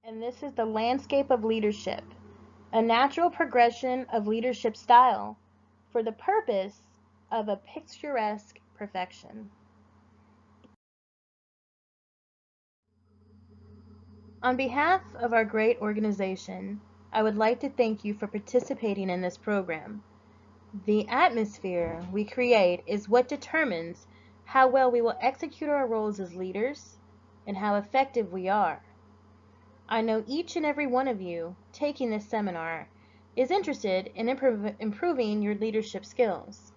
and this is the landscape of leadership, a natural progression of leadership style for the purpose of a picturesque perfection. On behalf of our great organization, I would like to thank you for participating in this program. The atmosphere we create is what determines how well we will execute our roles as leaders and how effective we are. I know each and every one of you taking this seminar is interested in improving your leadership skills.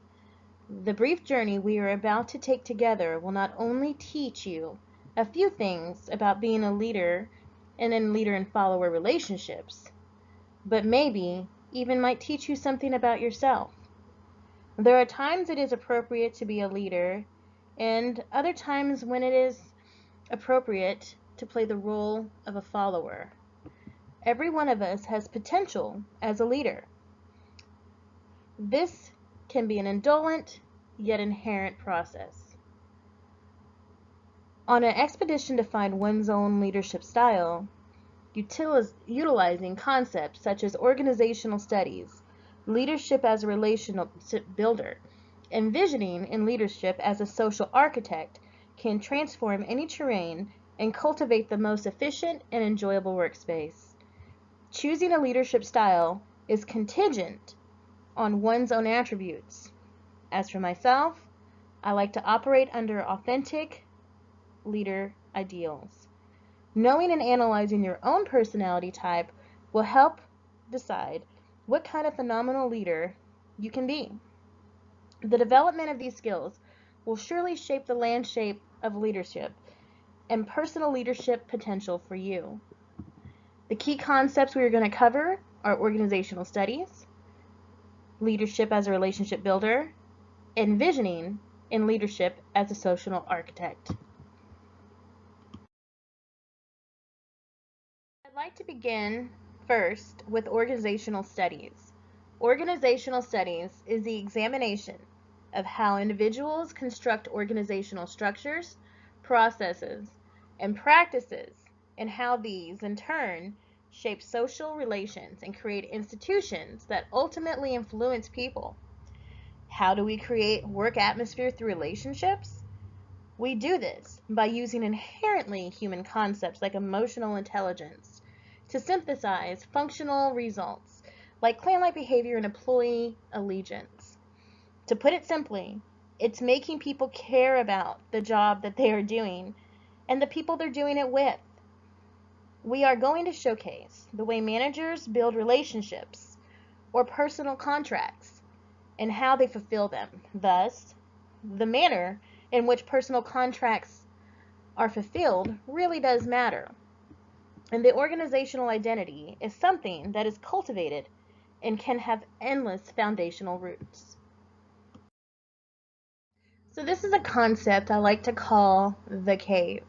The brief journey we are about to take together will not only teach you a few things about being a leader and in leader and follower relationships, but maybe even might teach you something about yourself. There are times it is appropriate to be a leader, and other times when it is appropriate to play the role of a follower. Every one of us has potential as a leader. This can be an indolent yet inherent process. On an expedition to find one's own leadership style, utilizing concepts such as organizational studies, leadership as a relationship builder, envisioning in leadership as a social architect can transform any terrain and cultivate the most efficient and enjoyable workspace. Choosing a leadership style is contingent on one's own attributes. As for myself, I like to operate under authentic leader ideals. Knowing and analyzing your own personality type will help decide what kind of phenomenal leader you can be. The development of these skills will surely shape the landscape of leadership and personal leadership potential for you. The key concepts we are going to cover are organizational studies, leadership as a relationship builder, envisioning in leadership as a social architect. I'd like to begin first with organizational studies. Organizational studies is the examination of how individuals construct organizational structures, processes, and practices, and how these, in turn, shape social relations and create institutions that ultimately influence people. How do we create work atmosphere through relationships? We do this by using inherently human concepts like emotional intelligence to synthesize functional results like clan-like behavior and employee allegiance. To put it simply, it's making people care about the job that they are doing and the people they're doing it with. We are going to showcase the way managers build relationships or personal contracts and how they fulfill them. Thus, the manner in which personal contracts are fulfilled really does matter. And the organizational identity is something that is cultivated and can have endless foundational roots. So this is a concept I like to call the cave.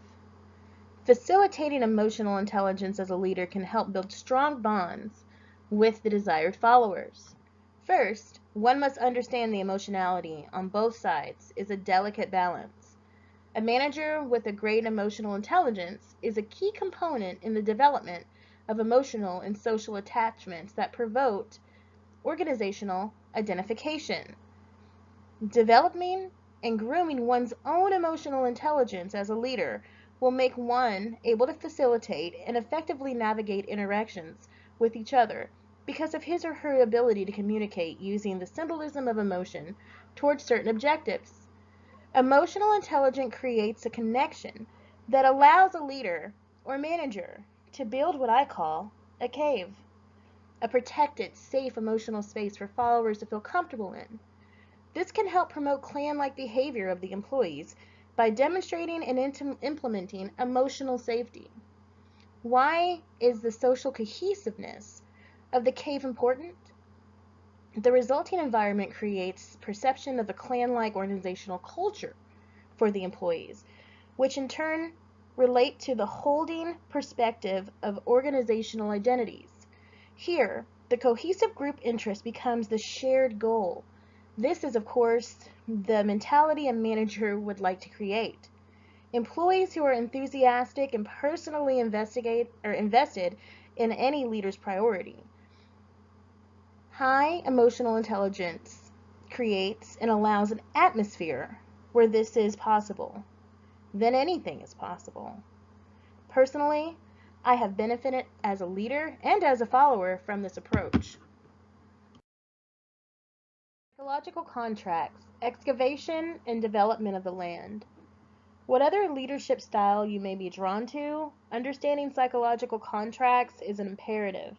Facilitating emotional intelligence as a leader can help build strong bonds with the desired followers. First, one must understand the emotionality on both sides is a delicate balance. A manager with a great emotional intelligence is a key component in the development of emotional and social attachments that promote organizational identification. Developing and grooming one's own emotional intelligence as a leader will make one able to facilitate and effectively navigate interactions with each other because of his or her ability to communicate using the symbolism of emotion towards certain objectives. Emotional intelligence creates a connection that allows a leader or manager to build what I call a cave, a protected, safe emotional space for followers to feel comfortable in. This can help promote clan-like behavior of the employees by demonstrating and implementing emotional safety. Why is the social cohesiveness of the cave important? The resulting environment creates perception of a clan-like organizational culture for the employees, which in turn relate to the holding perspective of organizational identities. Here, the cohesive group interest becomes the shared goal. This is, of course, the mentality a manager would like to create. Employees who are enthusiastic and personally invested in any leader's priority. High emotional intelligence creates and allows an atmosphere where this is possible. Then anything is possible. Personally, I have benefited as a leader and as a follower from this approach. Ecological contracts, excavation and development of the land. What other leadership style you may be drawn to, understanding psychological contracts is an imperative.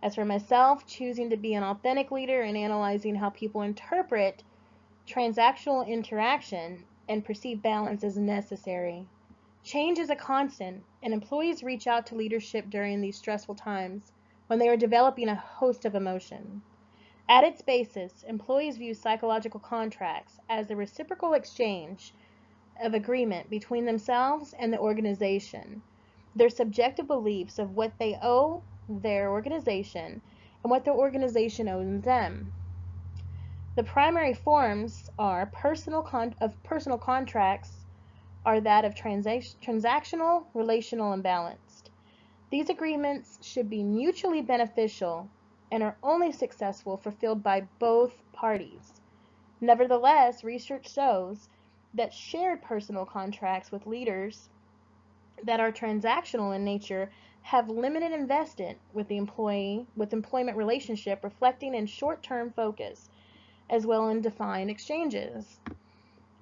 As for myself, choosing to be an authentic leader and analyzing how people interpret transactional interaction and perceive balance is necessary. Change is a constant, and employees reach out to leadership during these stressful times when they are developing a host of emotion. At its basis, employees view psychological contracts as the reciprocal exchange of agreement between themselves and the organization, their subjective beliefs of what they owe their organization and what the organization owes them. The primary forms are personal contracts are that of transactional, relational, and balanced. These agreements should be mutually beneficial and are only successful if fulfilled by both parties. Nevertheless, research shows that shared personal contracts with leaders that are transactional in nature have limited investment with the employment relationship reflecting in short-term focus as well in defined exchanges.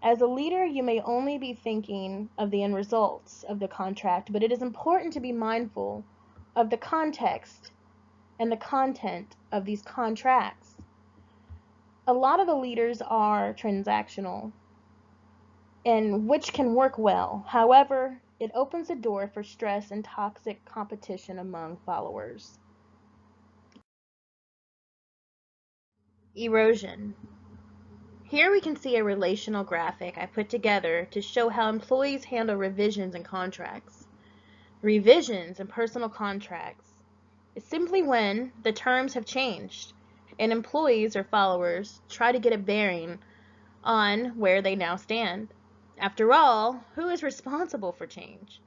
As a leader, you may only be thinking of the end results of the contract, but it is important to be mindful of the context and the content of these contracts. A lot of the leaders are transactional, and which can work well. However, it opens the door for stress and toxic competition among followers. Erosion. Here we can see a relational graphic I put together to show how employees handle revisions in contracts. Revisions in personal contracts is simply when the terms have changed and employees or followers try to get a bearing on where they now stand. After all, who is responsible for change?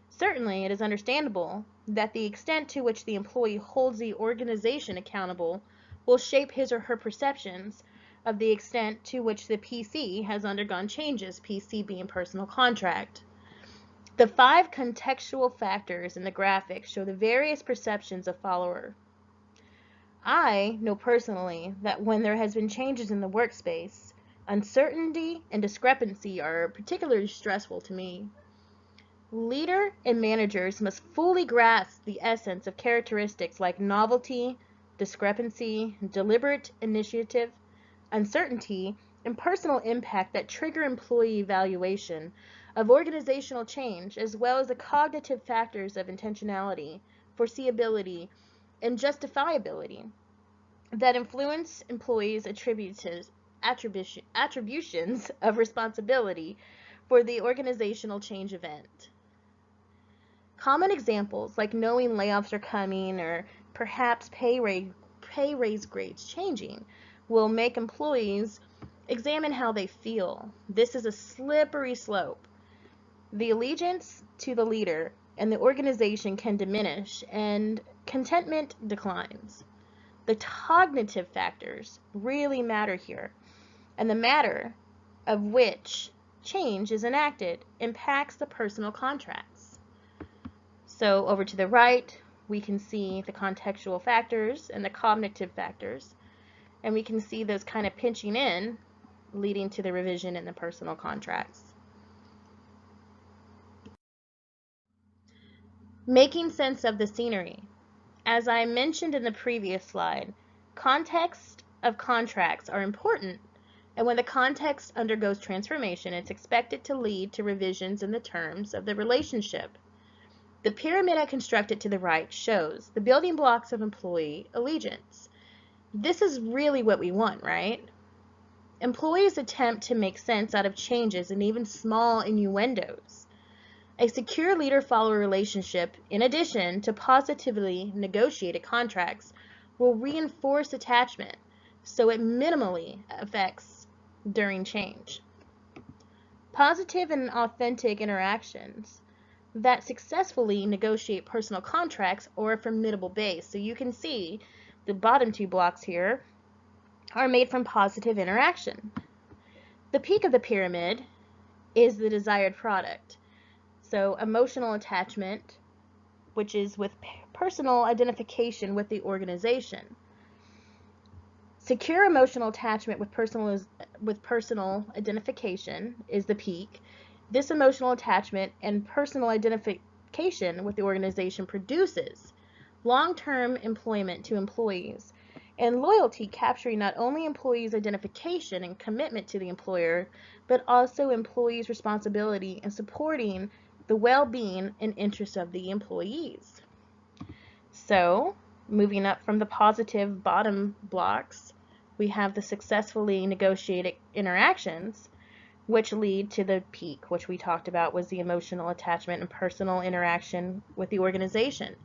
Certainly, it is understandable that the extent to which the employee holds the organization accountable will shape his or her perceptions of the extent to which the PC has undergone changes, PC being personal contract. The 5 contextual factors in the graphic show the various perceptions of follower. I know personally that when there has been changes in the workspace, uncertainty and discrepancy are particularly stressful to me. Leader and managers must fully grasp the essence of characteristics like novelty, discrepancy, deliberate initiative, uncertainty, and personal impact that trigger employee evaluation of organizational change, as well as the cognitive factors of intentionality, foreseeability, and justifiability that influence employees' attributions of responsibility for the organizational change event. Common examples, like knowing layoffs are coming or perhaps pay raise grades changing, will make employees examine how they feel. This is a slippery slope. The allegiance to the leader and the organization can diminish, and contentment declines. The cognitive factors really matter here, and the matter of which change is enacted impacts the personal contracts. So over to the right, we can see the contextual factors and the cognitive factors, and we can see those kind of pinching in, leading to the revision in the personal contracts. Making sense of the scenery. As I mentioned in the previous slide, context of contracts are important, and when the context undergoes transformation, it's expected to lead to revisions in the terms of the relationship. The pyramid I constructed to the right shows the building blocks of employee allegiance. This is really what we want, right? Employees attempt to make sense out of changes and even small innuendos. A secure leader-follower relationship, in addition to positively negotiated contracts, will reinforce attachment, so it minimally affects during change. Positive and authentic interactions that successfully negotiate personal contracts or a formidable base. So you can see the bottom two blocks here are made from positive interaction. The peak of the pyramid is the desired product. So emotional attachment, which is with personal identification with the organization. Secure emotional attachment with personal identification is the peak. This emotional attachment and personal identification with the organization produces long-term employment to employees, and loyalty capturing not only employees' identification and commitment to the employer, but also employees' responsibility in supporting the well-being and interests of the employees. So, moving up from the positive bottom blocks, we have the successfully negotiated interactions, which lead to the peak, which we talked about was the emotional attachment and personal interaction with the organization.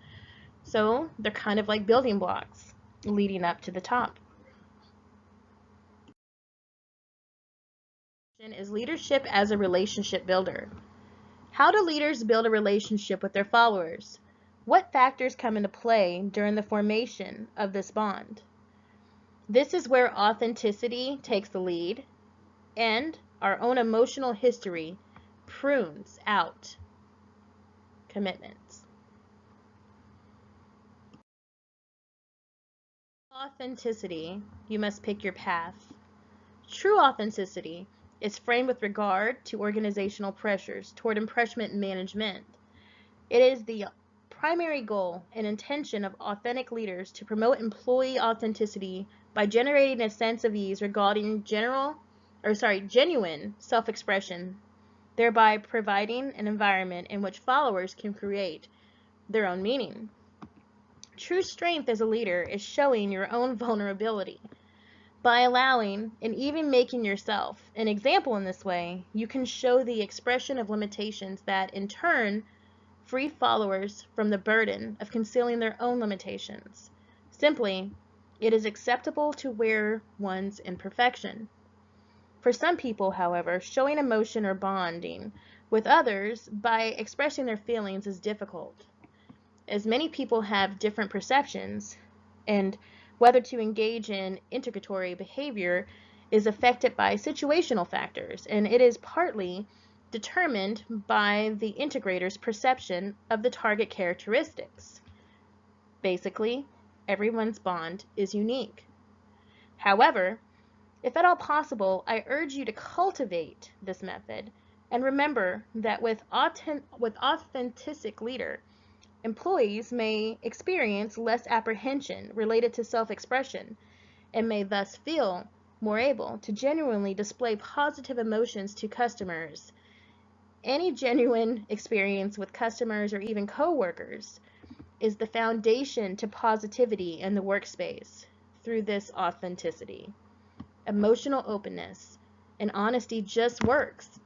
So they're kind of like building blocks leading up to the top. Is leadership as a relationship builder. How do leaders build a relationship with their followers? What factors come into play during the formation of this bond? This is where authenticity takes the lead, and our own emotional history prunes out commitments. Authenticity, you must pick your path. True authenticity is framed with regard to organizational pressures toward impression management. It is the primary goal and intention of authentic leaders to promote employee authenticity by generating a sense of ease regarding genuine self-expression, thereby providing an environment in which followers can create their own meaning. True strength as a leader is showing your own vulnerability. By allowing and even making yourself an example in this way, you can show the expression of limitations that, in turn, free followers from the burden of concealing their own limitations. Simply, it is acceptable to wear one's imperfection. For some people, however, showing emotion or bonding with others by expressing their feelings is difficult, as many people have different perceptions, and whether to engage in integratory behavior is affected by situational factors, and it is partly determined by the integrator's perception of the target characteristics. Basically, everyone's bond is unique. However, if at all possible, I urge you to cultivate this method, and remember that with authentic leader, employees may experience less apprehension related to self-expression and may thus feel more able to genuinely display positive emotions to customers. Any genuine experience with customers or even coworkers is the foundation to positivity in the workspace through this authenticity. Emotional openness and honesty just works.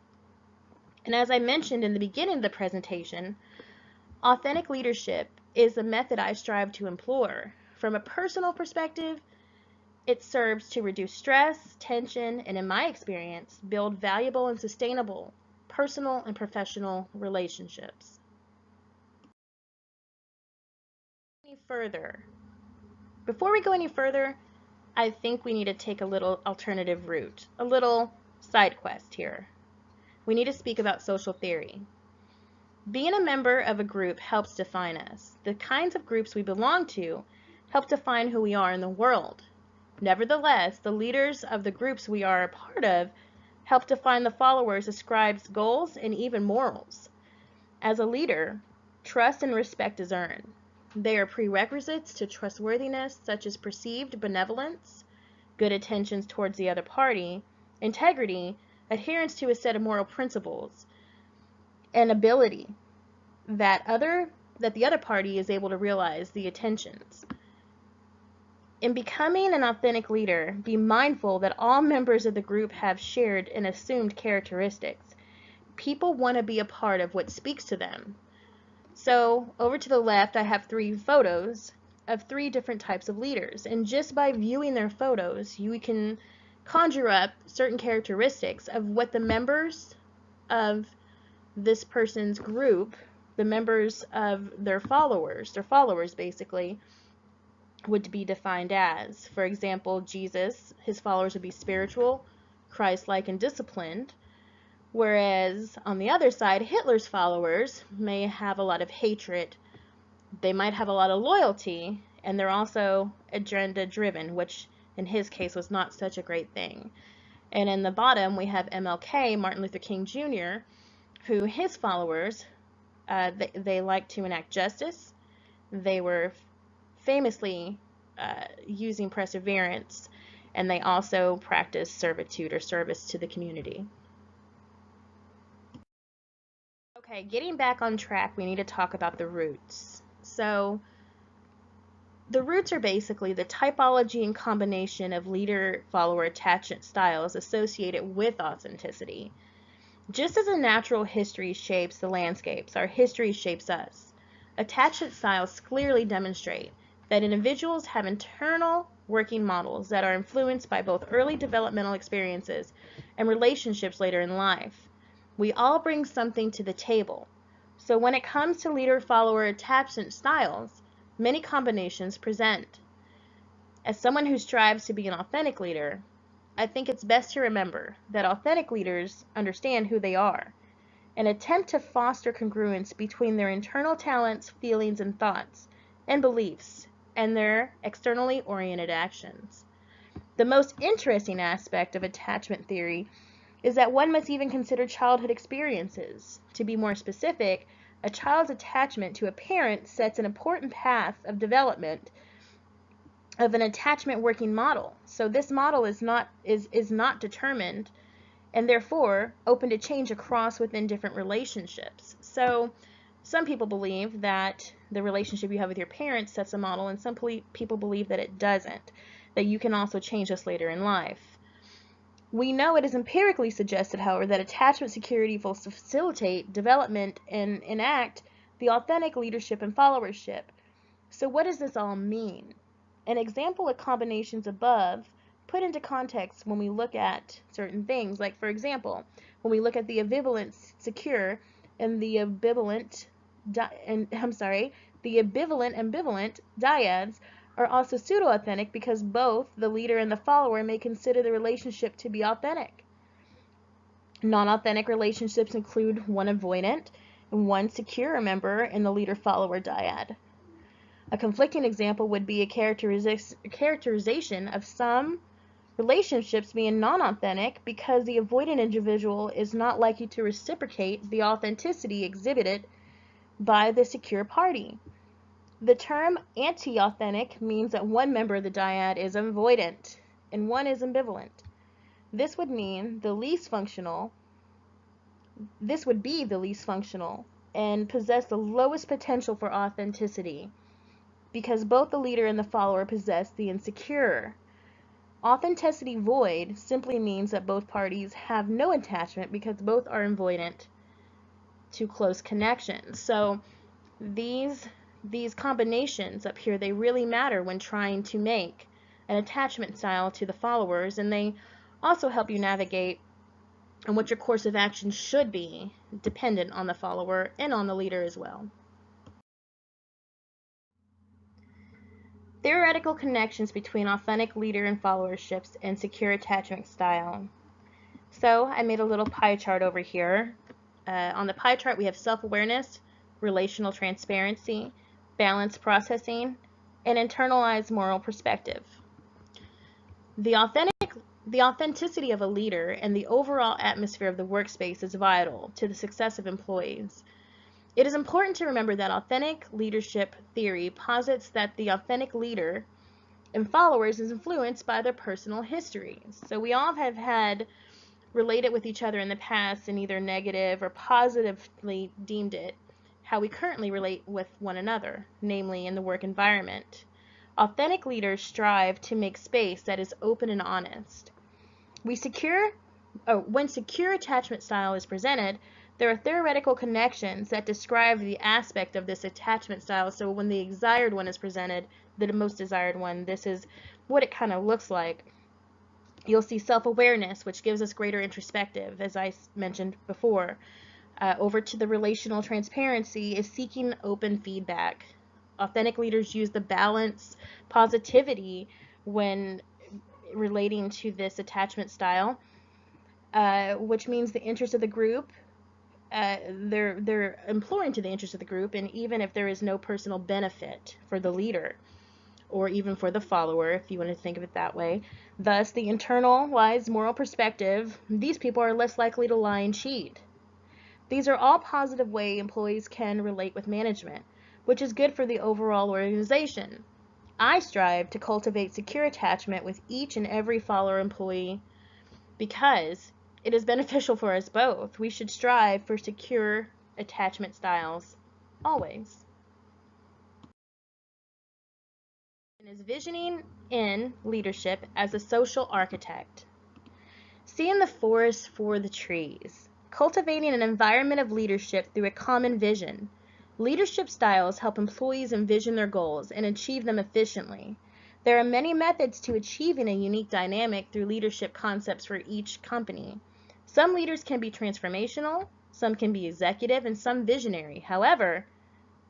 And as I mentioned in the beginning of the presentation, authentic leadership is a method I strive to employ. From a personal perspective, it serves to reduce stress, tension, and in my experience, build valuable and sustainable personal and professional relationships. Before we go any further, I think we need to take a little alternative route, a little side quest here. We need to speak about social theory. Being a member of a group helps define us. The kinds of groups we belong to help define who we are in the world. Nevertheless, the leaders of the groups we are a part of help define the followers' ascribed goals and even morals. As a leader, trust and respect is earned. They are prerequisites to trustworthiness, such as perceived benevolence, good intentions towards the other party, integrity, adherence to a set of moral principles, and ability that the other party is able to realize the intentions. In becoming an authentic leader, be mindful that all members of the group have shared and assumed characteristics. People want to be a part of what speaks to them. So over to the left, I have 3 photos of 3 different types of leaders, and just by viewing their photos, you can conjure up certain characteristics of what the members of this person's group, the members of their followers basically, would be defined as. For example, Jesus, his followers would be spiritual, Christ-like, and disciplined, whereas on the other side, Hitler's followers may have a lot of hatred. They might have a lot of loyalty, and they're also agenda-driven, which in his case was not such a great thing. And in the bottom, we have MLK, Martin Luther King Jr., who his followers, they like to enact justice. They were famously using perseverance, and they also practiced servitude or service to the community. Okay, getting back on track, we need to talk about the roots. So the roots are basically the typology and combination of leader-follower attachment styles associated with authenticity. Just as a natural history shapes the landscapes, our history shapes us. Attachment styles clearly demonstrate that individuals have internal working models that are influenced by both early developmental experiences and relationships later in life. We all bring something to the table. So when it comes to leader-follower attachment styles, many combinations present. As someone who strives to be an authentic leader, I think it's best to remember that authentic leaders understand who they are and attempt to foster congruence between their internal talents, feelings, and thoughts, and beliefs, and their externally oriented actions. The most interesting aspect of attachment theory is that one must even consider childhood experiences. To be more specific, a child's attachment to a parent sets an important path of development of an attachment working model. So this model is not determined and therefore open to change across within different relationships. So some people believe that the relationship you have with your parents sets a model, and some people believe that it doesn't, that you can also change this later in life. We know it is empirically suggested, however, that attachment security will facilitate development and enact the authentic leadership and followership. So what does this all mean? An example of combinations above put into context when we look at certain things, like for example, when we look at the ambivalent secure and the ambivalent ambivalent dyads are also pseudo-authentic because both the leader and the follower may consider the relationship to be authentic. Non-authentic relationships include one avoidant and one secure member in the leader-follower dyad. A conflicting example would be a characterization of some relationships being non-authentic because the avoidant individual is not likely to reciprocate the authenticity exhibited by the secure party. The term anti-authentic means that one member of the dyad is avoidant and one is ambivalent. This would be the least functional and possess the lowest potential for authenticity because both the leader and the follower possess the insecure. Authenticity void simply means that both parties have no attachment because both are avoidant to close connections. So these combinations up here, they really matter when trying to make an attachment style to the followers, and they also help you navigate on what your course of action should be, dependent on the follower and on the leader as well. Theoretical connections between authentic leader and followerships and secure attachment style. So I made a little pie chart over here. On the pie chart we have self-awareness, relational transparency, balanced processing, and internalized moral perspective. The authenticity of a leader and the overall atmosphere of the workspace is vital to the success of employees. It is important to remember that authentic leadership theory posits that the authentic leader and followers is influenced by their personal histories. So we all have had related with each other in the past and either negative or positively deemed it how we currently relate with one another, namely in the work environment. Authentic leaders strive to make space that is open and honest. When secure attachment style is presented, there are theoretical connections that describe the aspect of this attachment style. So when the desired one is presented, the most desired one, this is what it kind of looks like. You'll see self-awareness, which gives us greater introspective, as I mentioned before. Over to the relational transparency is seeking open feedback. Authentic leaders use the balance positivity when relating to this attachment style, which means the interest of the group. They're imploring to the interest of the group, and even if there is no personal benefit for the leader or even for the follower, if you want to think of it that way. Thus, the internalized moral perspective, these people are less likely to lie and cheat. These are all positive ways employees can relate with management, which is good for the overall organization. I strive to cultivate secure attachment with each and every follower employee because it is beneficial for us both. We should strive for secure attachment styles always. Is visioning in leadership as a social architect. Seeing the forest for the trees. Cultivating an environment of leadership through a common vision. Leadership styles help employees envision their goals and achieve them efficiently. There are many methods to achieving a unique dynamic through leadership concepts for each company. Some leaders can be transformational, some can be executive, and some visionary. However,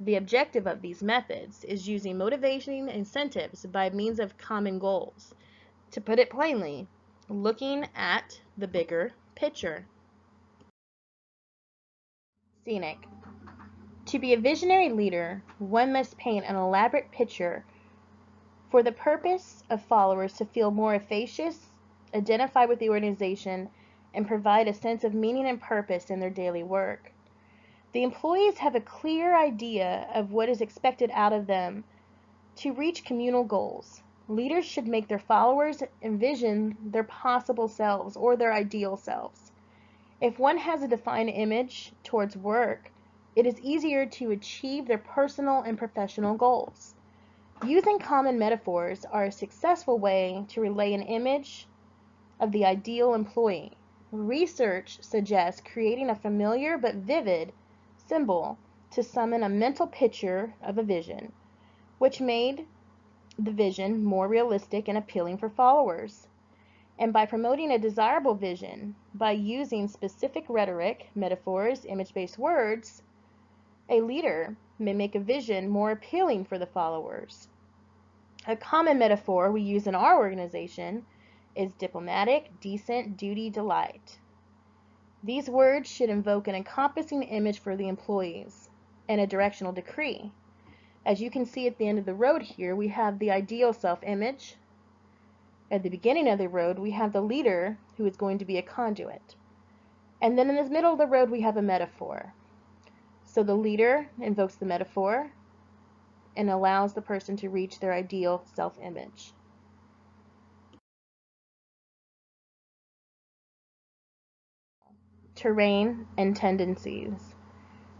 the objective of these methods is using motivating incentives by means of common goals. To put it plainly, looking at the bigger picture. Scenic. To be a visionary leader, one must paint an elaborate picture for the purpose of followers to feel more efficacious, identify with the organization, and provide a sense of meaning and purpose in their daily work. The employees have a clear idea of what is expected out of them to reach communal goals. Leaders should make their followers envision their possible selves or their ideal selves. If one has a defined image towards work, it is easier to achieve their personal and professional goals. Using common metaphors are a successful way to relay an image of the ideal employee. Research suggests creating a familiar but vivid symbol to summon a mental picture of a vision, which made the vision more realistic and appealing for followers. And by promoting a desirable vision, by using specific rhetoric, metaphors, image-based words, a leader may make a vision more appealing for the followers. A common metaphor we use in our organization is diplomatic, decent, duty, delight. These words should invoke an encompassing image for the employees and a directional decree. As you can see at the end of the road here, we have the ideal self-image. At the beginning of the road, we have the leader who is going to be a conduit. And then in the middle of the road, we have a metaphor. So the leader invokes the metaphor and allows the person to reach their ideal self-image. Terrain and tendencies.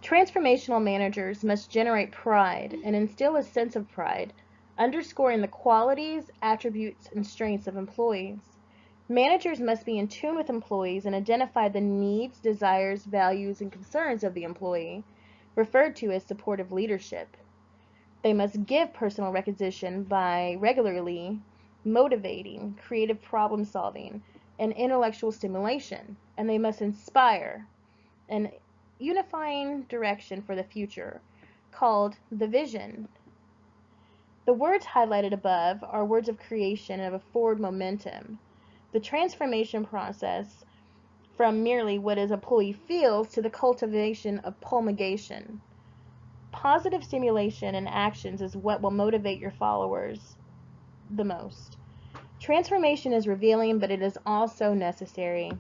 Transformational managers must generate pride and instill a sense of pride, underscoring the qualities, attributes, and strengths of employees. Managers must be in tune with employees and identify the needs, desires, values, and concerns of the employee, referred to as supportive leadership. They must give personal recognition by regularly motivating creative problem solving and intellectual stimulation, and they must inspire an unifying direction for the future called the vision. The words highlighted above are words of creation and of a forward momentum. The transformation process from merely what an employee feels to the cultivation of promulgation. Positive stimulation and actions is what will motivate your followers the most. Transformation is revealing, but it is also necessary.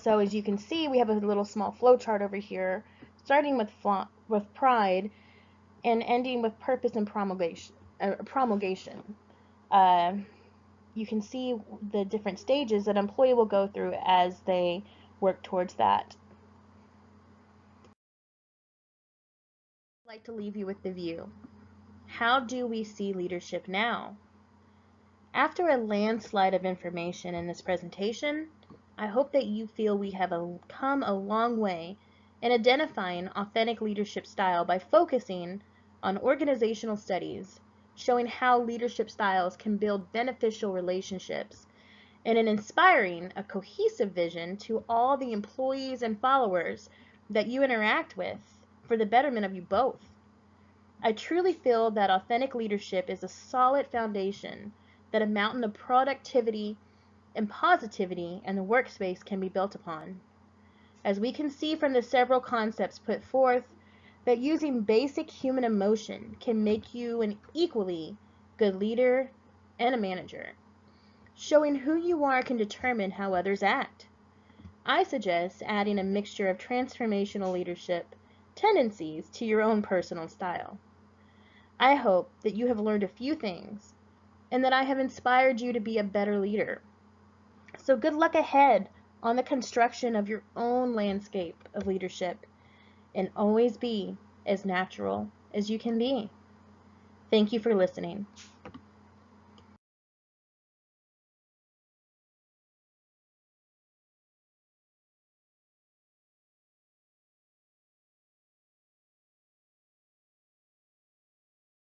So as you can see, we have a little small flow chart over here, starting with pride and ending with purpose and promulgation. You can see the different stages that an employee will go through as they work towards that. I'd like to leave you with the view. How do we see leadership now? After a landslide of information in this presentation, I hope that you feel we have come a long way in identifying authentic leadership style by focusing on organizational studies, showing how leadership styles can build beneficial relationships and in inspiring a cohesive vision to all the employees and followers that you interact with for the betterment of you both. I truly feel that authentic leadership is a solid foundation that a mountain of productivity and positivity in the workspace can be built upon. As we can see from the several concepts put forth, that using basic human emotion can make you an equally good leader and a manager. Showing who you are can determine how others act. I suggest adding a mixture of transformational leadership tendencies to your own personal style. I hope that you have learned a few things and that I have inspired you to be a better leader. So good luck ahead on the construction of your own landscape of leadership, and always be as natural as you can be. Thank you for listening.